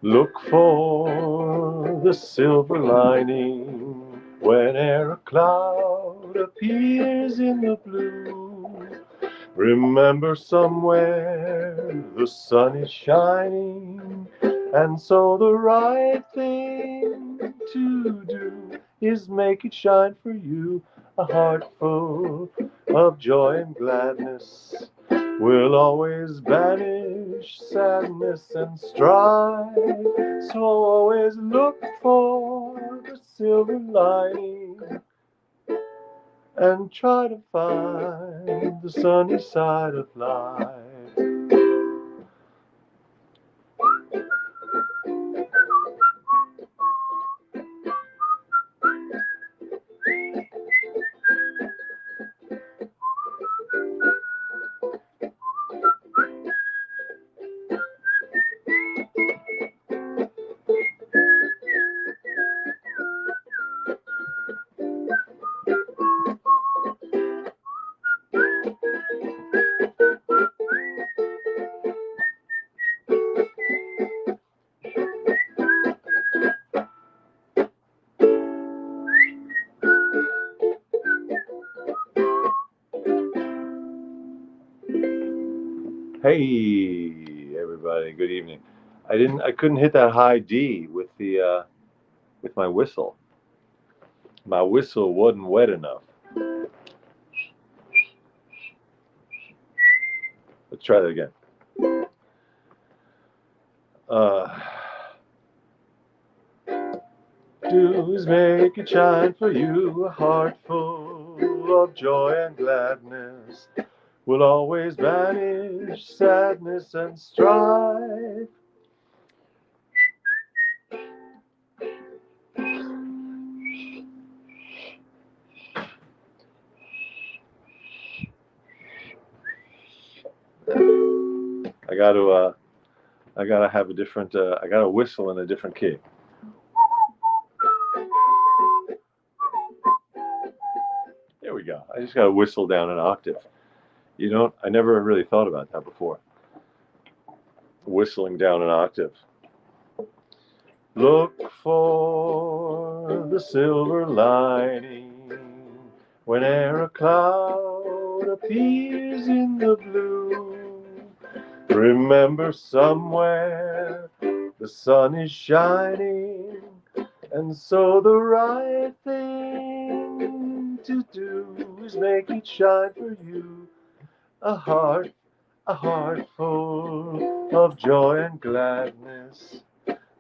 Look for the silver lining whene'er a cloud appears in the blue. Remember somewhere the sun is shining, and so the right thing to do is make it shine for you. A heart full of joy and gladness will always banish sadness and strife. So always look for the silver lining and try to find the sunny side of life. Hey, everybody. Good evening. I couldn't hit that high D with my whistle. My whistle wasn't wet enough. Let's try that again. Uh, Do is make it shine for you, a heart full of joy and gladness will always banish sadness and strife. I got to I gotta have a different. I gotta whistle in a different key. There we go. I just gotta whistle down an octave. You don't. I never really thought about that before. Whistling down an octave. Look for the silver lining whene'er a cloud appears in the blue. Remember somewhere the sun is shining, and so the right thing to do is make it shine for you. A heart, a heart full of joy and gladness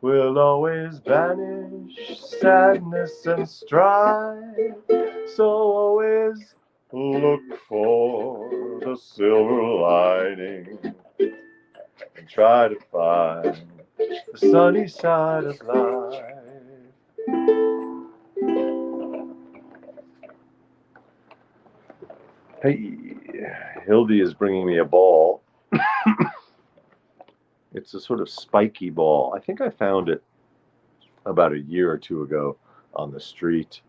will always banish sadness and strife. So always look for the silver lining and try to find the sunny side of life. Hey, Hildy is bringing me a ball. It's a sort of spiky ball. I think I found it about a year or two ago on the street.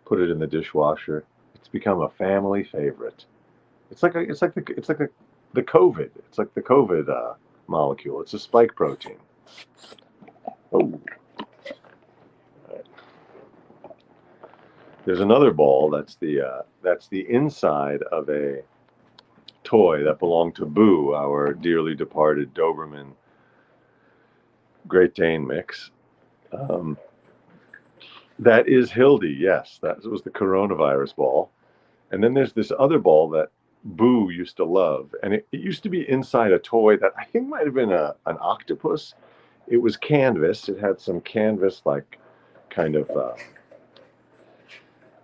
Put it in the dishwasher. It's become a family favorite. It's like the COVID. It's like the COVID molecule. It's a spike protein. Oh, there's another ball that's the inside of a toy that belonged to Boo, our dearly departed Doberman Great Dane mix. Um, that is Hildy. Yes, that was the coronavirus ball. And then there's this other ball that Boo used to love, and it used to be inside a toy that I think might have been an octopus. It was canvas. It had some canvas like kind of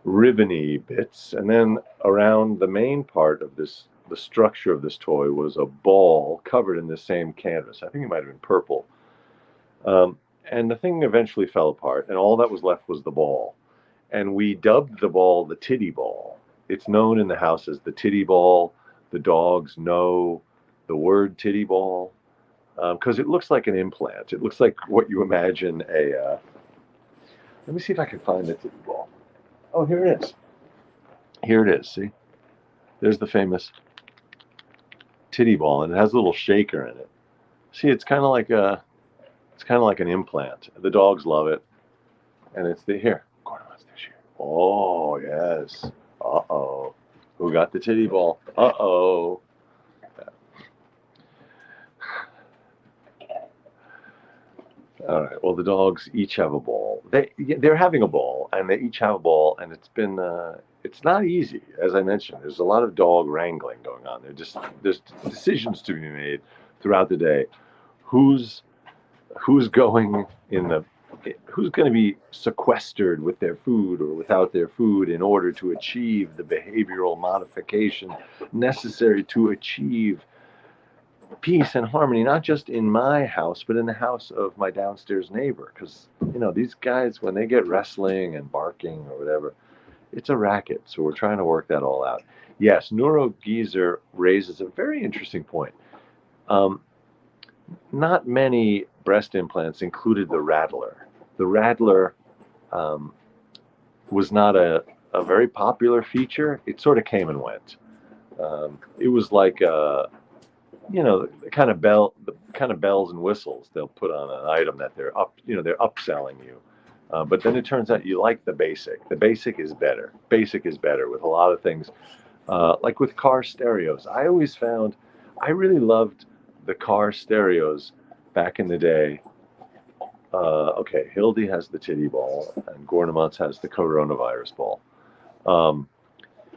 ribbony bits, and then around the main part of the structure of this toy was a ball covered in the same canvas. I think it might have been purple. Um, and the thing eventually fell apart, and all that was left was the ball. And we dubbed the ball the titty ball. It's known in the house as the titty ball. The dogs know the word titty ball because it looks like an implant. It looks like what you imagine a. Let me see if I can find the titty ball. Oh, here it is. Here it is. See, there's the famous titty ball, and it has a little shaker in it. See, it's kind of like a. It's kind of like an implant. The dogs love it. And it's the, here, gurnemanz tissue. Oh, yes. Uh-oh. Who got the titty ball? Uh-oh. All right. Well, the dogs each have a ball. They're having a ball, and they each have a ball, and it's not easy. As I mentioned, there's a lot of dog wrangling going on. There's decisions to be made throughout the day. Who's going who's going to be sequestered with their food or without their food in order to achieve the behavioral modification necessary to achieve peace and harmony, not just in my house, but in the house of my downstairs neighbor. Because, these guys, when they get wrestling and barking or whatever, it's a racket. So we're trying to work that all out. Yes, Neurogeezer raises a very interesting point. Not many breast implants included the rattler. The rattler was not a very popular feature. It sort of came and went. It was like the kind of bells and whistles they'll put on an item that they're upselling you. But then it turns out you like the basic. The basic is better. Basic is better with a lot of things. Like with car stereos, I always found I really loved the car stereos back in the day. Okay, Hildy has the titty ball, and gurnemanz has the coronavirus ball.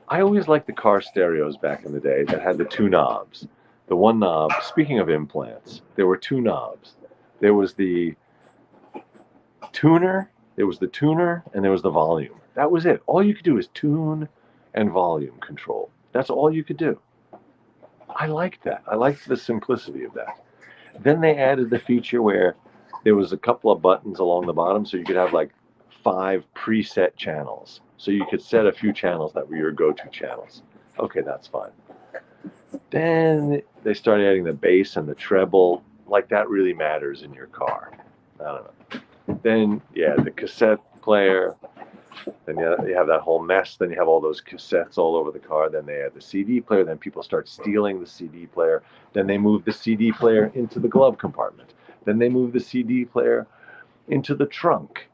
I always liked the car stereos back in the day that had the two knobs. The one knob, speaking of implants, there were two knobs. There was the tuner, and there was the volume. That was it. All you could do is tune and volume control. That's all you could do. I liked that. I liked the simplicity of that. Then they added the feature where there was a couple of buttons along the bottom, so you could have like 5 preset channels. So you could set a few channels that were your go-to channels. Okay, that's fine. Then they started adding the bass and the treble. Like that really matters in your car. I don't know. Then, the cassette player. Then you have that whole mess. Then you have all those cassettes all over the car. Then they add the CD player. Then people start stealing the CD player. Then they move the CD player into the glove compartment. Then they move the CD player into the trunk.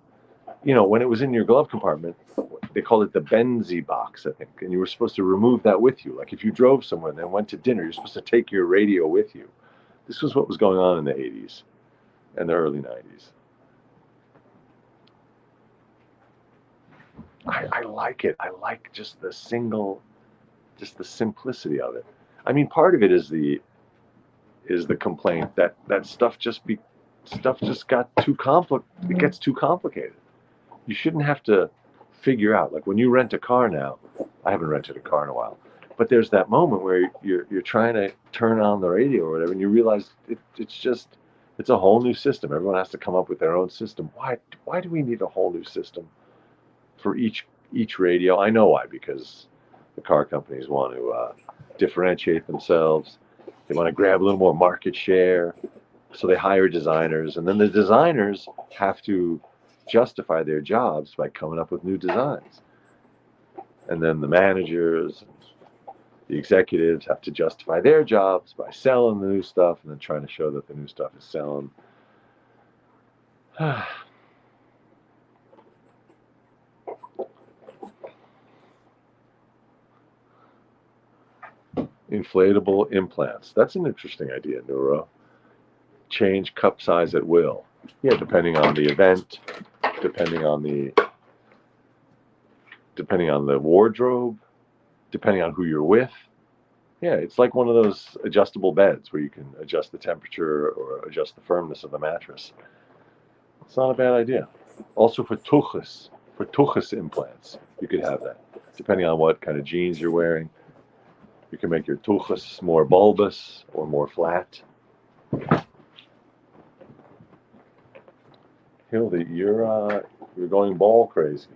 When it was in your glove compartment, they called it the Benzie box, I think. And you were supposed to remove that with you. Like if you drove somewhere and then went to dinner, you're supposed to take your radio with you. This was what was going on in the 80s and the early 90s. I like it. I like just the simplicity of it. I mean, part of it is the complaint that stuff just got too complicated. It gets too complicated. You shouldn't have to figure out, like when you rent a car now. I haven't rented a car in a while, but there's that moment where you're trying to turn on the radio or whatever, and you realize it's a whole new system. Everyone has to come up with their own system. Why do we need a whole new system for each radio? I know why, because the car companies want to differentiate themselves. They want to grab a little more market share, so they hire designers, and then the designers have to justify their jobs by coming up with new designs. And then the managers, the executives have to justify their jobs by selling the new stuff and then trying to show that the new stuff is selling. Inflatable implants. That's an interesting idea, Neuro. Change cup size at will. Yeah, depending on the event, depending on the wardrobe, depending on who you're with. Yeah, it's like one of those adjustable beds where you can adjust the temperature or adjust the firmness of the mattress. It's not a bad idea. Also for tuchus implants, you could have that. Depending on what kind of jeans you're wearing, you can make your tuchus more bulbous or more flat. Hildy, you're going ball crazy.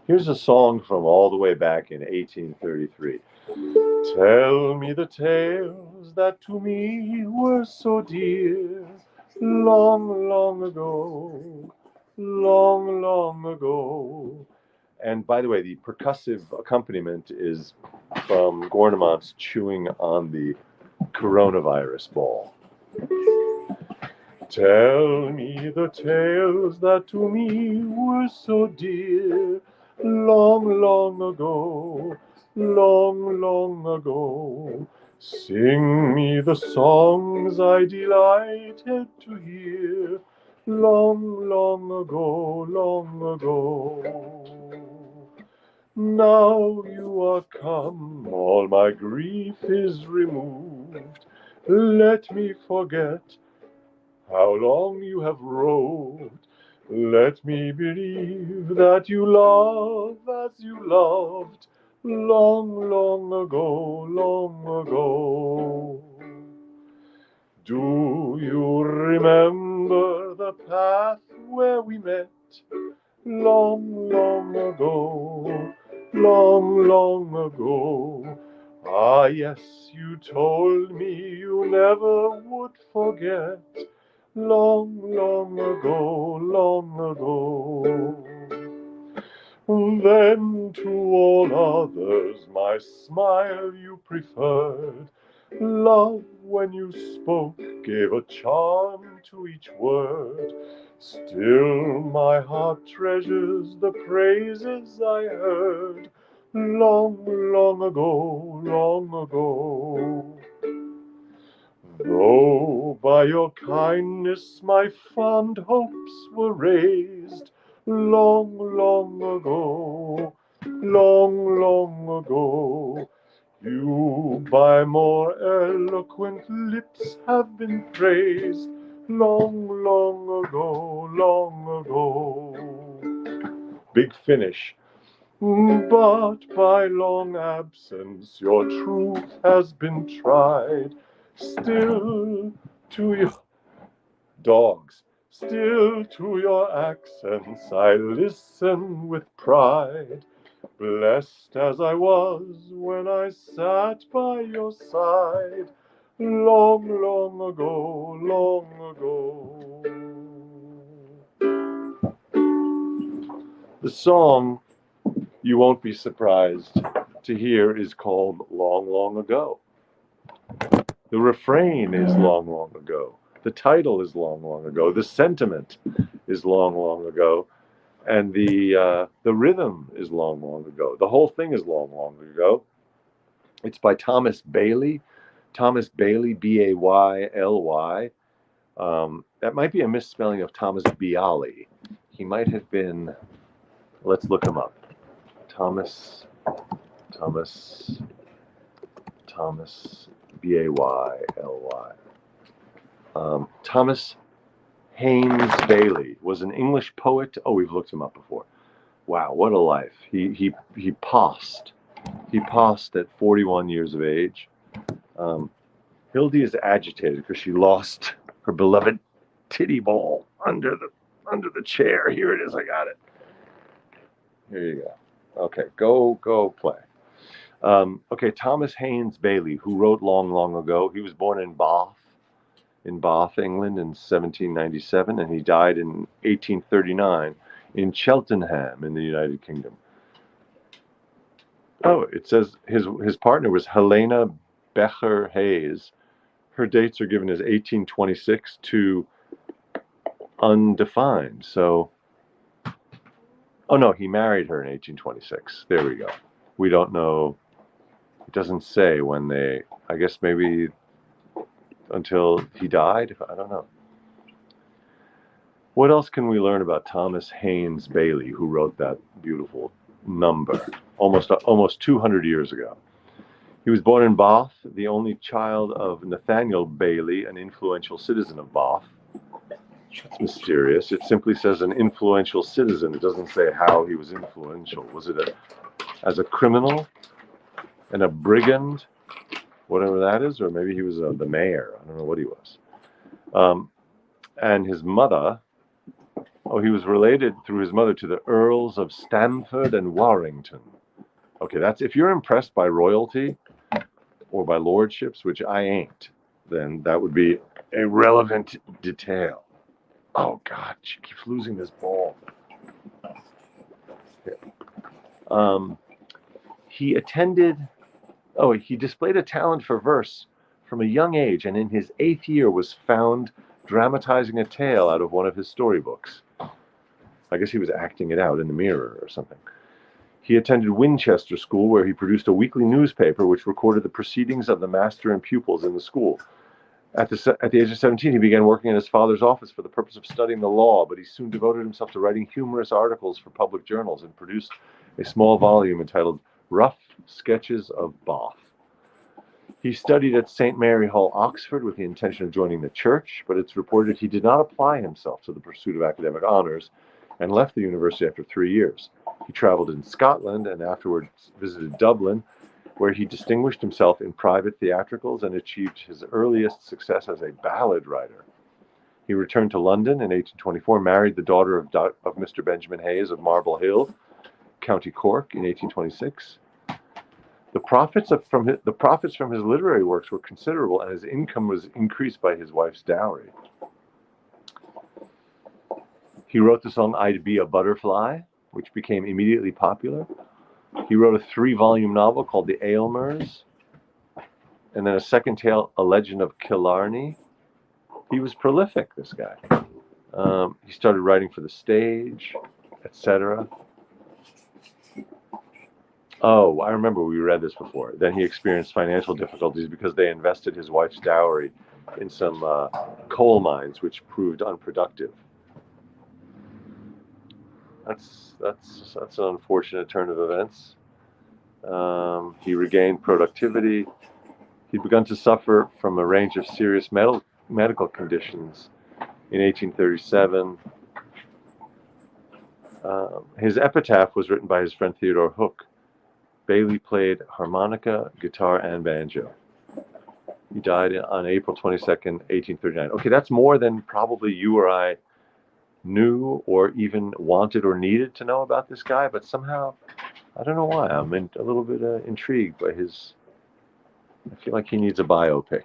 Here's a song from all the way back in 1833. Tell me the tales that to me were so dear, long, long ago, long, long ago. And by the way, the percussive accompaniment is from Gurnemanz chewing on the coronavirus ball. Tell me the tales that to me were so dear, long, long ago, long, long ago. Sing me the songs I delighted to hear, long, long ago, long ago. Now you are come, all my grief is removed. Let me forget how long you have roved. Let me believe that you love as you loved long, long ago, long ago. Do you remember the path where we met long, long ago, long, long ago? Ah, yes, you told me you never would forget long, long ago, long ago. Then to all others my smile you preferred. Love, when you spoke, gave a charm to each word. Still my heart treasures the praises I heard long, long ago, long ago. Though by your kindness my fond hopes were raised long, long ago, long, long ago, you by more eloquent lips have been praised long, long ago, long ago. Big finish. But by long absence your truth has been tried. Still to your dogs, still to your accents I listen with pride. Blessed as I was when I sat by your side, long, long ago, long ago. The song, you won't be surprised to hear, is called Long, Long Ago. The refrain is Long, Long Ago. The title is Long, Long Ago. The sentiment is Long, Long Ago. And the rhythm is Long, Long Ago. The whole thing is Long, Long Ago. It's by Thomas Bailey. Thomas Bailey, Bayly. That might be a misspelling of Thomas Bialy. He might have been, let's look him up. Thomas Bayly. Thomas Haynes Bailey was an English poet. Oh, we've looked him up before. Wow, what a life. He passed. He passed at 41 years of age. Hildy is agitated because she lost her beloved titty ball under the chair. Here it is. I got it. Here you go. Okay, go play. Okay, Thomas Haynes Bailey, who wrote Long, Long Ago. He was born in Bath, England in 1797, and he died in 1839 in Cheltenham in the United Kingdom. Oh, it says his partner was Helena Becher Hayes. Her dates are given as 1826 to undefined. So, oh no, he married her in 1826. There we go. We don't know. It doesn't say when they, I guess maybe until he died. I don't know. What else can we learn about Thomas Haynes Bailey, who wrote that beautiful number almost 200 years ago? He was born in Bath, the only child of Nathaniel Bailey, an influential citizen of Bath. That's mysterious. It simply says an influential citizen. It doesn't say how he was influential. Was it as a criminal and a brigand, whatever that is, or maybe he was the mayor. I don't know what he was. And his mother, he was related through his mother to the Earls of Stamford and Warrington. Okay, that's, if you're impressed by royalty or by lordships, which I ain't, then that would be a relevant detail. Oh God, she keeps losing this ball. Here. He displayed a talent for verse from a young age, and in his 8th year was found dramatizing a tale out of one of his storybooks. I guess he was acting it out in the mirror or something. He attended Winchester School, where he produced a weekly newspaper which recorded the proceedings of the master and pupils in the school. At the age of 17, he began working in his father's office for the purpose of studying the law, but he soon devoted himself to writing humorous articles for public journals and produced a small volume entitled Rough Sketches of Bath. He studied at St. Mary Hall, Oxford, with the intention of joining the church, but it's reported he did not apply himself to the pursuit of academic honors and left the university after 3 years. He traveled in Scotland and afterwards visited Dublin, where he distinguished himself in private theatricals and achieved his earliest success as a ballad writer. He returned to London in 1824, married the daughter of Mr. Benjamin Hayes of Marble Hill, County Cork, in 1826. The profits from his literary works were considerable, and his income was increased by his wife's dowry. He wrote the song "I'd Be a Butterfly," which became immediately popular. He wrote a 3-volume novel called The Aylmers, and then a second tale, A Legend of Killarney. He was prolific, this guy. He started writing for the stage, etc. Oh, I remember we read this before. Then he experienced financial difficulties because they invested his wife's dowry in some coal mines, which proved unproductive. That's an unfortunate turn of events. He regained productivity. He'd begun to suffer from a range of serious medical conditions in 1837. His epitaph was written by his friend Theodore Hook. Bailey played harmonica, guitar, and banjo. He died on April 22nd, 1839. Okay, that's more than probably you or I knew or even wanted or needed to know about this guy, but somehow, I don't know why, I'm a little bit intrigued by his... I feel like he needs a biopic.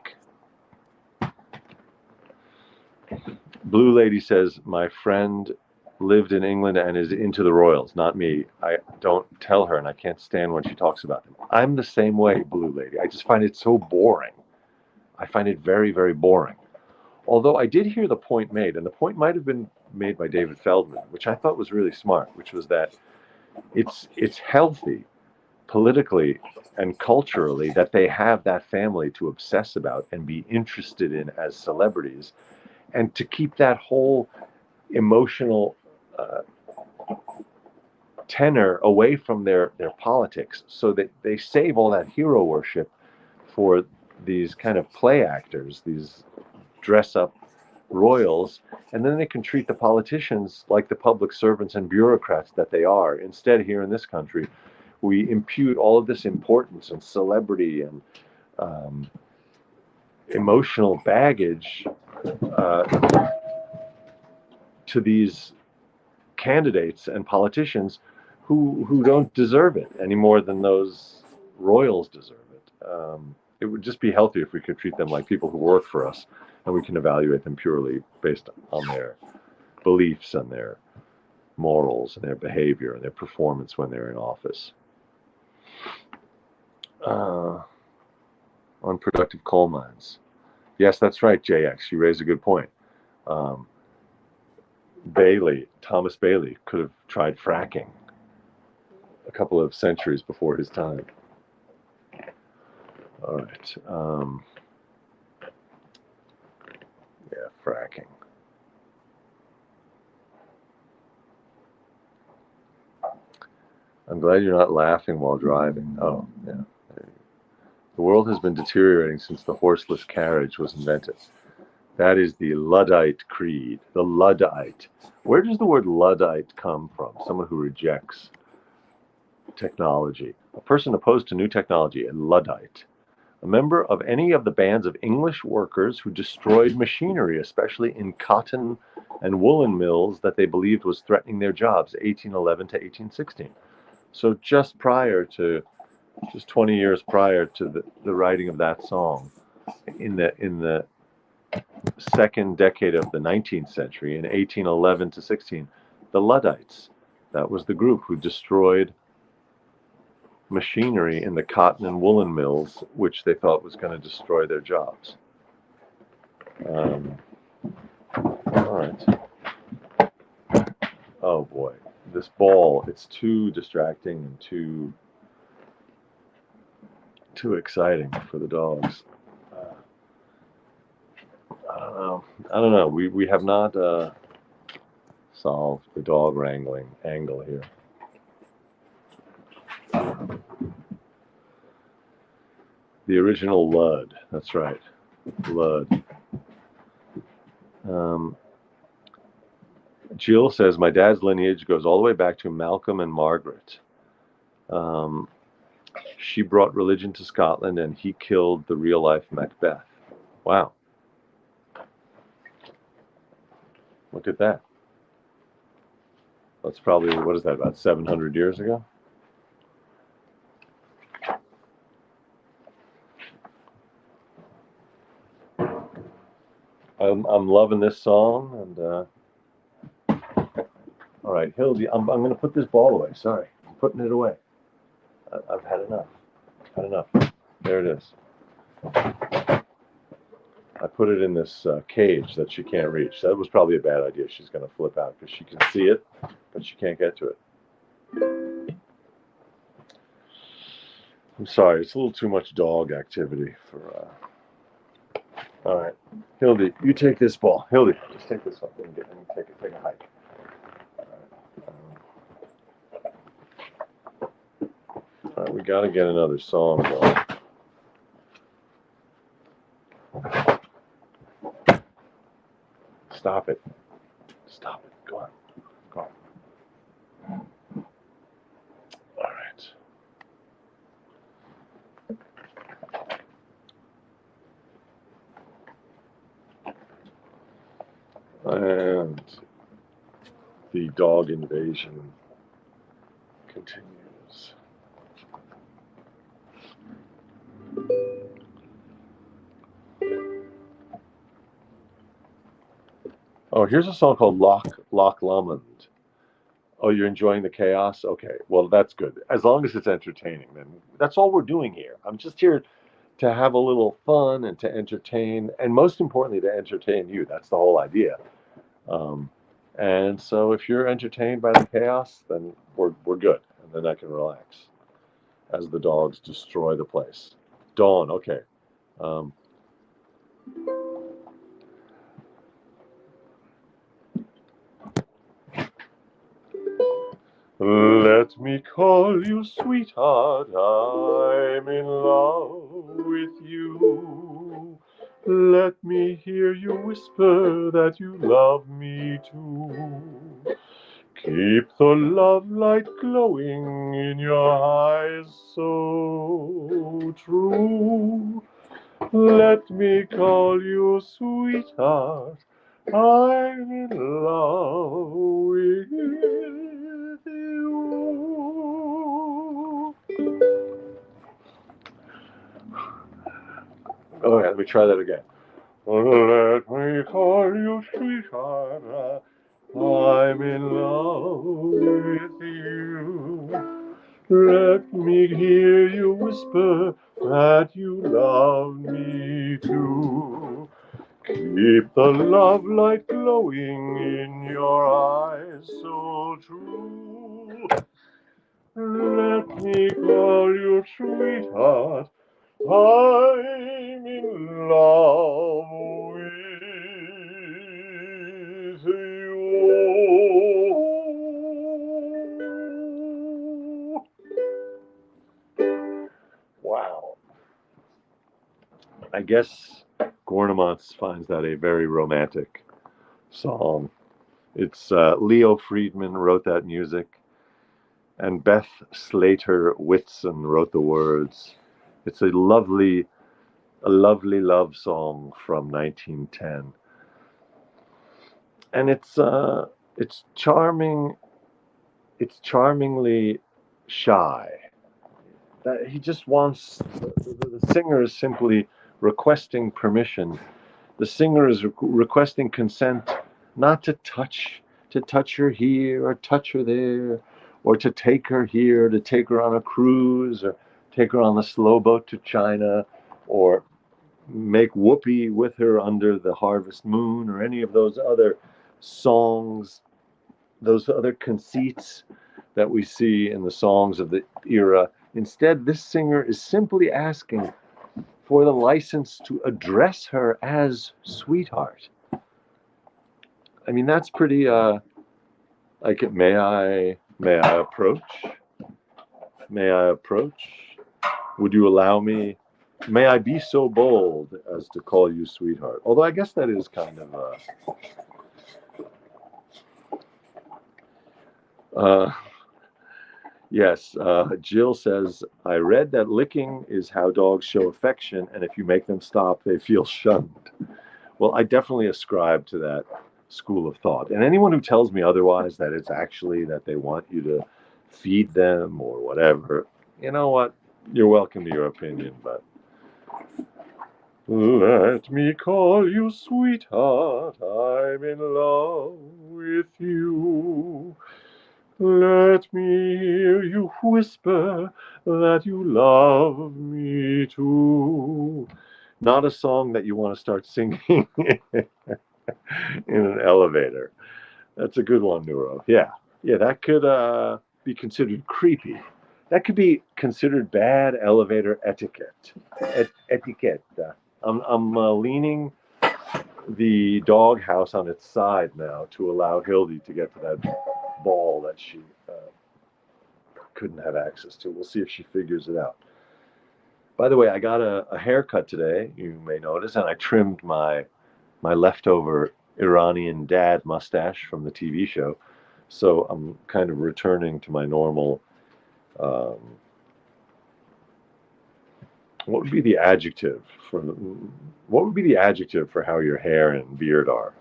Blue Lady says, my friend lived in England and is into the royals, not me. I don't tell her, and I can't stand when she talks about them. I'm the same way, Blue Lady. I just find it so boring. I find it very, very boring. Although I did hear the point made, and the point might have been made by David Feldman, which I thought was really smart, which was that it's healthy politically and culturally that they have that family to obsess about and be interested in as celebrities, and to keep that whole emotional tenor away from their politics, so that they save all that hero worship for these kind of play actors, these dress-up royals, and then they can treat the politicians like the public servants and bureaucrats that they are. Instead, here in this country, we impute all of this importance and celebrity and emotional baggage to these candidates and politicians who don't deserve it any more than those royals deserve it. It would just be healthier if we could treat them like people who work for us, and we can evaluate them purely based on their beliefs and their morals and their behavior and their performance when they're in office. Unproductive coal mines. Yes, that's right, JX. You raised a good point. Thomas Bailey could have tried fracking a couple of centuries before his time. All right. Yeah, fracking. I'm glad you're not laughing while driving. Oh, yeah. The world has been deteriorating since the horseless carriage was invented. That is the Luddite creed. The Luddite. Where does the word Luddite come from? Someone who rejects technology. A person opposed to new technology, a Luddite. A member of any of the bands of English workers who destroyed machinery, especially in cotton and woolen mills that they believed was threatening their jobs, 1811 to 1816. So just 20 years prior to the writing of that song, in the second decade of the 19th century, in 1811 to 16, the Luddites, that was the group who destroyed machinery in the cotton and woolen mills, which they thought was going to destroy their jobs. All right. Oh boy, this ball, it's too distracting and too exciting for the dogs. I don't know. We have not solved the dog wrangling angle here. The original Lud. That's right, Lud. Jill says, my dad's lineage goes all the way back to Malcolm and Margaret. She brought religion to Scotland and he killed the real-life Macbeth. Wow. Look at that. That's probably, what is that, about 700 years ago? I'm loving this song, and all right, Hildy, I'm going to put this ball away. Sorry, I'm putting it away. I've had enough. Had enough. There it is. I put it in this cage that she can't reach. That was probably a bad idea. She's going to flip out because she can see it, but she can't get to it. I'm sorry, it's a little too much dog activity for. All right, Hildy, you take this ball. Hildy, just take this one and take a hike. All right, we got to get another song going. Stop it. Stop it. Go on. Go on. All right. And the dog invasion continues. Oh, here's a song called Loch Lomond. Oh, you're enjoying the chaos? Okay, well, that's good. As long as it's entertaining, then that's all we're doing here. I'm just here to have a little fun and to entertain, and most importantly, to entertain you. That's the whole idea. And so if you're entertained by the chaos, then we're good, and then I can relax as the dogs destroy the place. Dawn, okay. Let me call you sweetheart, I'm in love with you. Let me hear you whisper that you love me too. Keep the love light glowing in your eyes so true. Let me call you sweetheart, I'm in love with you. Okay, let me try that again. Let me call you sweetheart, I'm in love with you. Let me hear you whisper that you love me too. Keep the love light glowing in your eyes so true. Let me call you sweetheart, I'm in love with you. Wow. I guess Gurnemanz finds that a very romantic song. It's Leo Friedman wrote that music, and Beth Slater Whitson wrote the words. It's a lovely love song from 1910, and it's charming. It's charmingly shy. That he just wants the singer is simply requesting permission. The singer is requesting consent, not to touch her here or touch her there, or to take her here, to take her on a cruise, or take her on the slow boat to China, or make whoopee with her under the harvest moon, or any of those other songs, those other conceits that we see in the songs of the era. Instead, this singer is simply asking for the license to address her as sweetheart. I mean, that's pretty, like, may I approach? May I approach? Would you allow me? May I be so bold as to call you sweetheart? Although I guess that is kind of, yes, Jill says, I read that licking is how dogs show affection, and if you make them stop, they feel shunned. Well, I definitely ascribe to that school of thought. And anyone who tells me otherwise, that it's actually that they want you to feed them or whatever, you know what? You're welcome to your opinion, but let me call you sweetheart, I'm in love with you. Let me hear you whisper that you love me too. Not a song that you want to start singing in an elevator. That's a good one, Neuro. Yeah, that could be considered creepy. That could be considered bad elevator etiquette. Etiquette. I'm leaning the doghouse on its side now to allow Hildy to get to that ball that she couldn't have access to. We'll see if she figures it out. By the way, I got a haircut today, you may notice, and I trimmed my leftover Iranian dad mustache from the TV show. So I'm kind of returning to my normal, what would be the adjective for how your hair and beard are?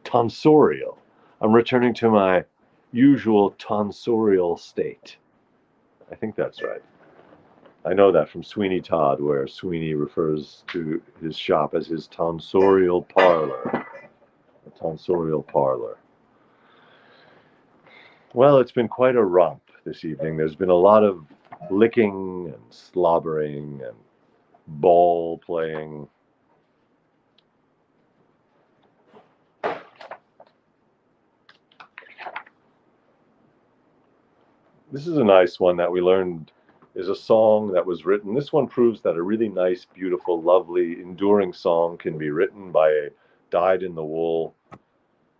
Tonsorial. I'm returning to my usual tonsorial state. I think that's right. I know that from Sweeney Todd, where Sweeney refers to his shop as his tonsorial parlor. A tonsorial parlor. Well, it's been quite a romp this evening. There's been a lot of licking and slobbering and ball playing. This is a nice one that we learned is a song that was written. This one proves that a really nice, beautiful, lovely, enduring song can be written by a dyed-in-the-wool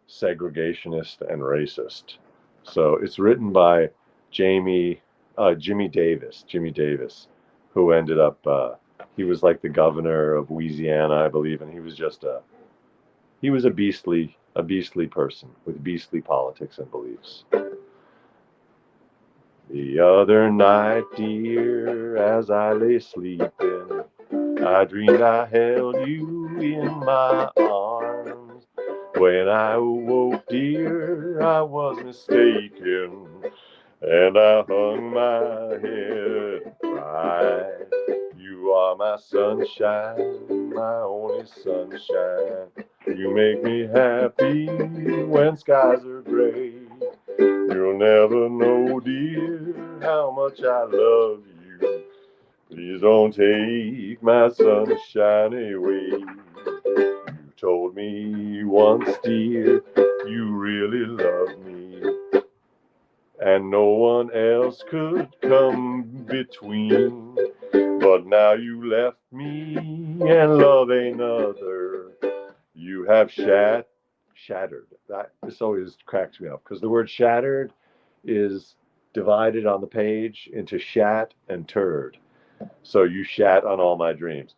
segregationist and racist. So it's written by Jimmy Davis, who ended up, he was like the governor of Louisiana, I believe, and he was a beastly person with beastly politics and beliefs. The other night, dear, as I lay sleeping, I dreamed I held you in my arms. When I awoke, dear, I was mistaken, and I hung my head and cried. You are my sunshine, my only sunshine. You make me happy when skies are gray. You'll never know, dear, how much I love you. Please don't take my sunshine away. You told me once, dear, you really love me, and no one else could come between. But now you left me, and love ain't other. You have shattered. This always cracks me up, because the word shattered is divided on the page into shat and turd. So you shat on all my dreams.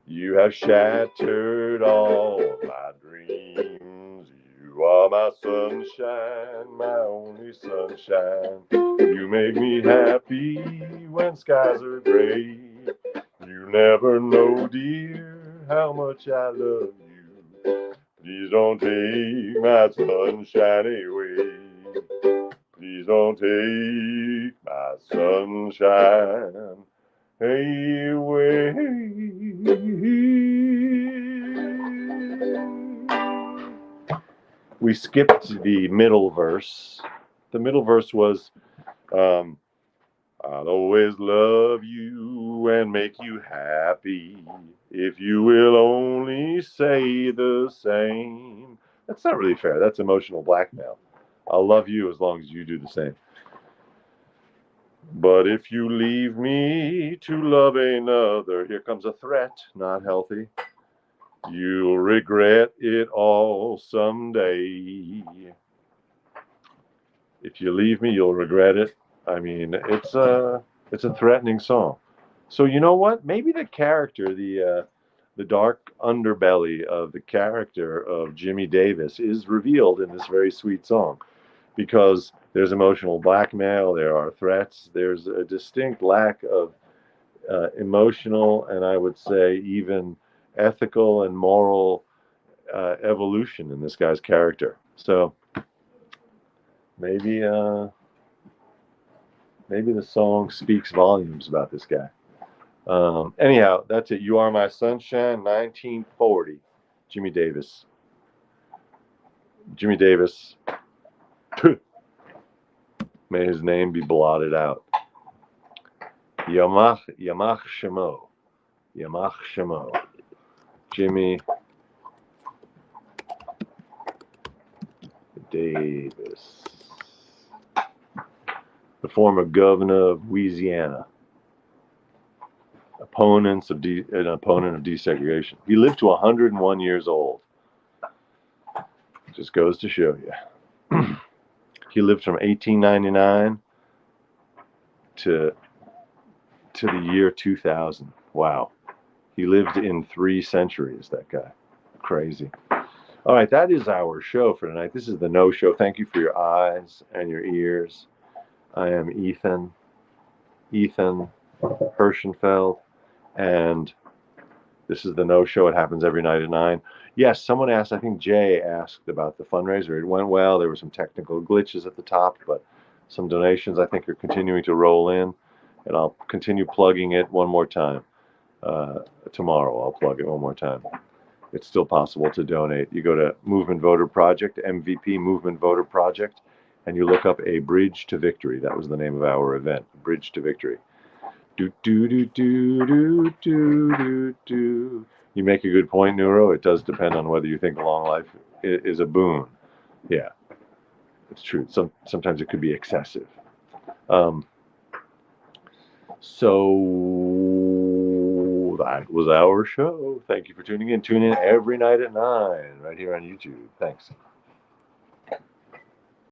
You have shattered all my dreams. You are my sunshine, my only sunshine. You make me happy when skies are gray. You never know, dear, how much I love you. Please don't take my sunshine away. Please don't take my sunshine away. We skipped the middle verse the middle verse was, I'll always love you and make you happy if you will only say the same. That's not really fair. That's emotional blackmail. I'll love you as long as you do the same. But if you leave me to love another, here comes a threat, not healthy. You'll regret it all someday. If you leave me, you'll regret it. I mean, it's a threatening song. So you know what? Maybe the character, the dark underbelly of the character of Jimmy Davis is revealed in this very sweet song, because there's emotional blackmail, there are threats, there's a distinct lack of emotional, and I would say even ethical and moral evolution in this guy's character. So maybe maybe the song speaks volumes about this guy. Anyhow, that's it. You Are My Sunshine, 1940. Jimmy Davis. Jimmy Davis. May his name be blotted out. Yamach Shemo. Yamach Shemo. Jimmy Davis. The former governor of Louisiana. An opponent of desegregation. He lived to 101 years old. Just goes to show you. He lived from 1899 to the year 2000. Wow. He lived in 3 centuries, that guy. Crazy. All right, that is our show for tonight. This is the No Show. Thank you for your eyes and your ears. I am Ethan Hirschenfeld, and this is the No Show. It happens every night at 9. Yes, someone asked, I think Jay asked about the fundraiser. It went well. There were some technical glitches at the top, but some donations I think are continuing to roll in, and I'll continue plugging it one more time. Tomorrow I'll plug it one more time. It's still possible to donate. You go to Movement Voter Project, MVP Movement Voter Project, and you look up A Bridge to Victory. That was the name of our event, Bridge to Victory. Do do do do do do do do. You make a good point, Neuro. It does depend on whether you think long life is a boon. Yeah, it's true. Sometimes it could be excessive. So that was our show. Thank you for tuning in. Tune in every night at 9 right here on YouTube. Thanks.